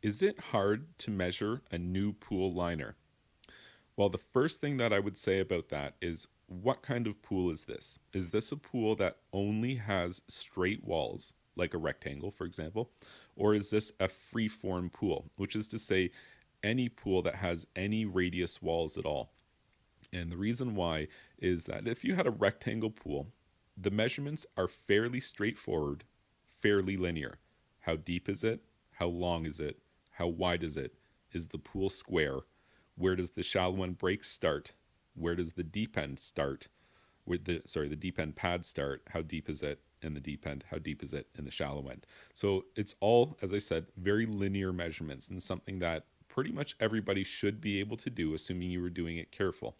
Is it hard to measure a new pool liner? Well, the first thing that I would say about that is what kind of pool is this? Is this a pool that only has straight walls, like a rectangle, for example? Or is this a free-form pool, which is to say, any pool that has any radius walls at all? And the reason why is that if you had a rectangle pool, the measurements are fairly straightforward, fairly linear. How deep is it? How long is it? How wide is it? Is the pool square? Where does the shallow end break start? Where does the deep end start? The deep end pad start? How deep is it in the deep end? How deep is it in the shallow end? So it's all, as I said, very linear measurements and something that pretty much everybody should be able to do, assuming you were doing it careful.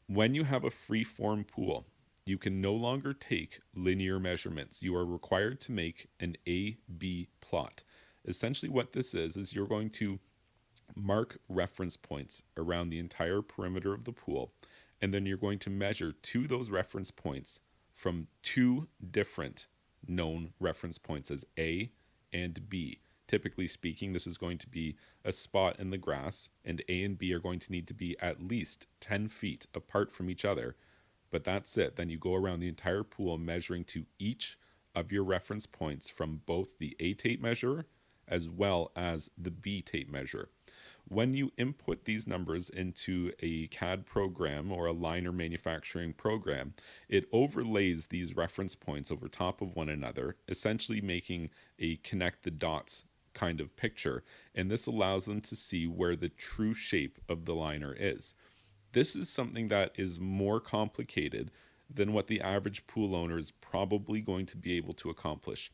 When you have a free form pool, you can no longer take linear measurements. You are required to make an A B plot. Essentially, what this is you're going to mark reference points around the entire perimeter of the pool, and then you're going to measure to those reference points from two different known reference points as A and B. Typically speaking, this is going to be a spot in the grass, and A and B are going to need to be at least 10 feet apart from each other. But that's it. Then you go around the entire pool measuring to each of your reference points from both the A tape measure as well as the B tape measure. When you input these numbers into a CAD program or a liner manufacturing program, it overlays these reference points over top of one another, essentially making a connect the dots kind of picture. And this allows them to see where the true shape of the liner is. This is something that is more complicated than what the average pool owner is probably going to be able to accomplish.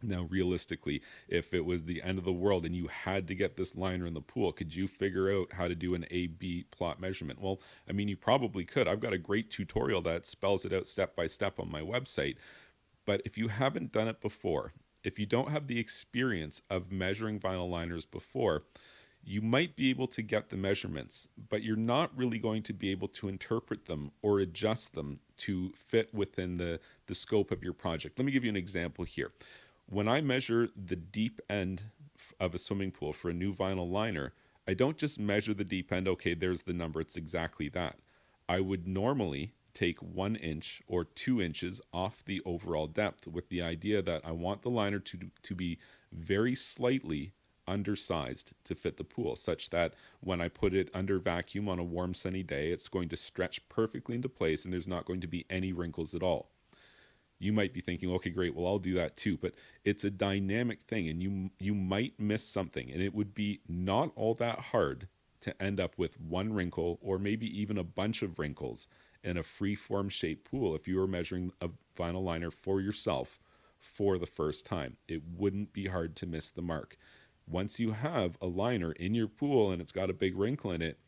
Now, realistically, if it was the end of the world and you had to get this liner in the pool, could you figure out how to do an A B plot measurement? Well, I mean, you probably could. I've got a great tutorial that spells it out step by step on my website. But if you haven't done it before, if you don't have the experience of measuring vinyl liners before, you might be able to get the measurements, but you're not really going to be able to interpret them or adjust them to fit within the scope of your project. Let me give you an example here. When I measure the deep end of a swimming pool for a new vinyl liner, I don't just measure the deep end, okay, there's the number, it's exactly that. I would normally take 1 inch or 2 inches off the overall depth with the idea that I want the liner to be very slightly undersized to fit the pool, such that when I put it under vacuum on a warm sunny day, it's going to stretch perfectly into place and there's not going to be any wrinkles at all. You might be thinking, okay, great, well, I'll do that too, but it's a dynamic thing and you might miss something, and it would be not all that hard to end up with one wrinkle or maybe even a bunch of wrinkles in a free form shaped pool if you were measuring a vinyl liner for yourself for the first time. It wouldn't be hard to miss the mark. Once you have a liner in your pool and it's got a big wrinkle in it,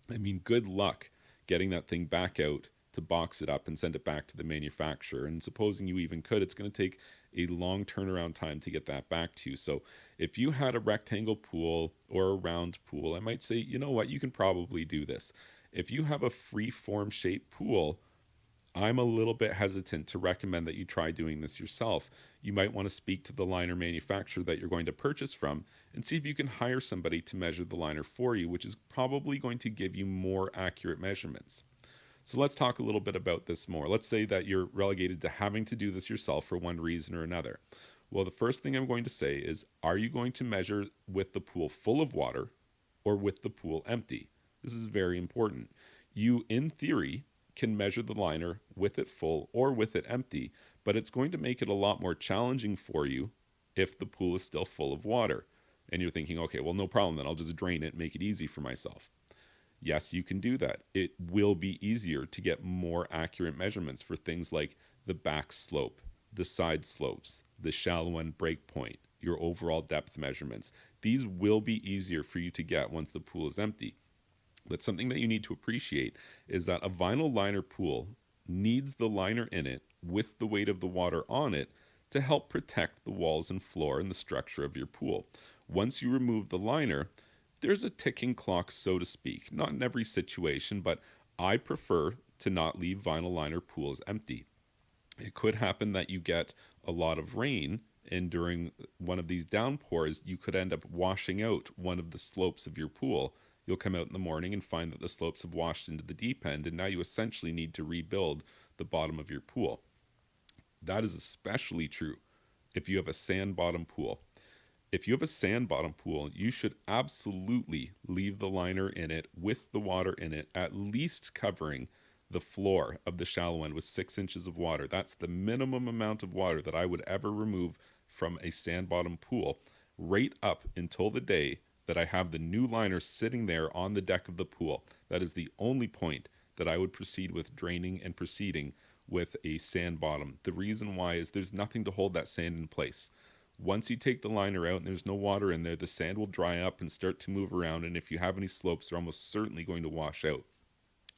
I mean, good luck getting that thing back out to box it up and send it back to the manufacturer. And supposing you even could, it's going to take a long turnaround time to get that back to you. So if you had a rectangle pool or a round pool, I might say, you know what, you can probably do this. If you have a free form shaped pool, I'm a little bit hesitant to recommend that you try doing this yourself. You might want to speak to the liner manufacturer that you're going to purchase from and see if you can hire somebody to measure the liner for you, which is probably going to give you more accurate measurements. So let's talk a little bit about this more. Let's say that you're relegated to having to do this yourself for one reason or another. Well, the first thing I'm going to say is, are you going to measure with the pool full of water or with the pool empty? This is very important. You, in theory, can measure the liner with it full or with it empty, but it's going to make it a lot more challenging for you if the pool is still full of water. And you're thinking, okay, well, no problem, then I'll just drain it and make it easy for myself. Yes, you can do that. It will be easier to get more accurate measurements for things like the back slope, the side slopes, the shallow end break point, your overall depth measurements. These will be easier for you to get once the pool is empty. But something that you need to appreciate is that a vinyl liner pool needs the liner in it with the weight of the water on it to help protect the walls and floor and the structure of your pool. Once you remove the liner, there's a ticking clock, so to speak. Not in every situation, but I prefer to not leave vinyl liner pools empty. It could happen that you get a lot of rain and during one of these downpours, you could end up washing out one of the slopes of your pool. You'll come out in the morning and find that the slopes have washed into the deep end, and now you essentially need to rebuild the bottom of your pool. That is especially true if you have a sand bottom pool. If you have a sand bottom pool, you should absolutely leave the liner in it with the water in it, at least covering the floor of the shallow end with 6 inches of water. That's the minimum amount of water that I would ever remove from a sand bottom pool, right up until the day that I have the new liner sitting there on the deck of the pool. That is the only point that I would proceed with draining and proceeding with a sand bottom. The reason why is there's nothing to hold that sand in place. Once you take the liner out and there's no water in there, the sand will dry up and start to move around, and if you have any slopes, they're almost certainly going to wash out.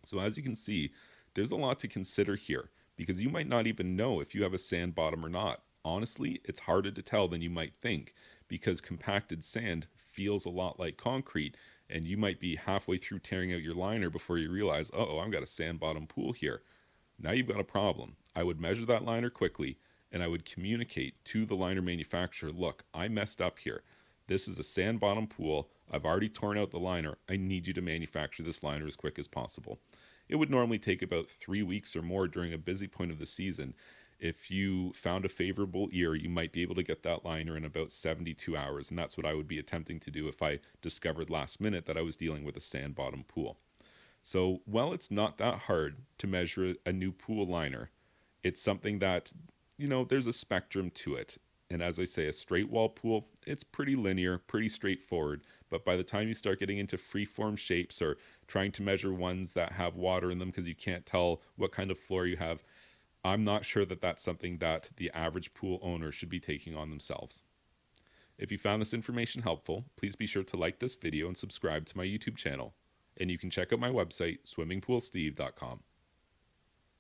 So as you can see, there's a lot to consider here, because you might not even know if you have a sand bottom or not. Honestly, it's harder to tell than you might think, because compacted sand feels a lot like concrete, and you might be halfway through tearing out your liner before you realize, oh, I've got a sand bottom pool here. Now you've got a problem. I would measure that liner quickly, and I would communicate to the liner manufacturer, look, I messed up here. This is a sand bottom pool. I've already torn out the liner. I need you to manufacture this liner as quick as possible. It would normally take about 3 weeks or more during a busy point of the season. If you found a favorable year, you might be able to get that liner in about 72 hours, and that's what I would be attempting to do if I discovered last minute that I was dealing with a sand bottom pool. So, while it's not that hard to measure a new pool liner, it's something that, there's a spectrum to it. And as I say, a straight wall pool, it's pretty linear, pretty straightforward. But by the time you start getting into free-form shapes or trying to measure ones that have water in them because you can't tell what kind of floor you have, I'm not sure that that's something that the average pool owner should be taking on themselves. If you found this information helpful, please be sure to like this video and subscribe to my YouTube channel. And you can check out my website, swimmingpoolsteve.com.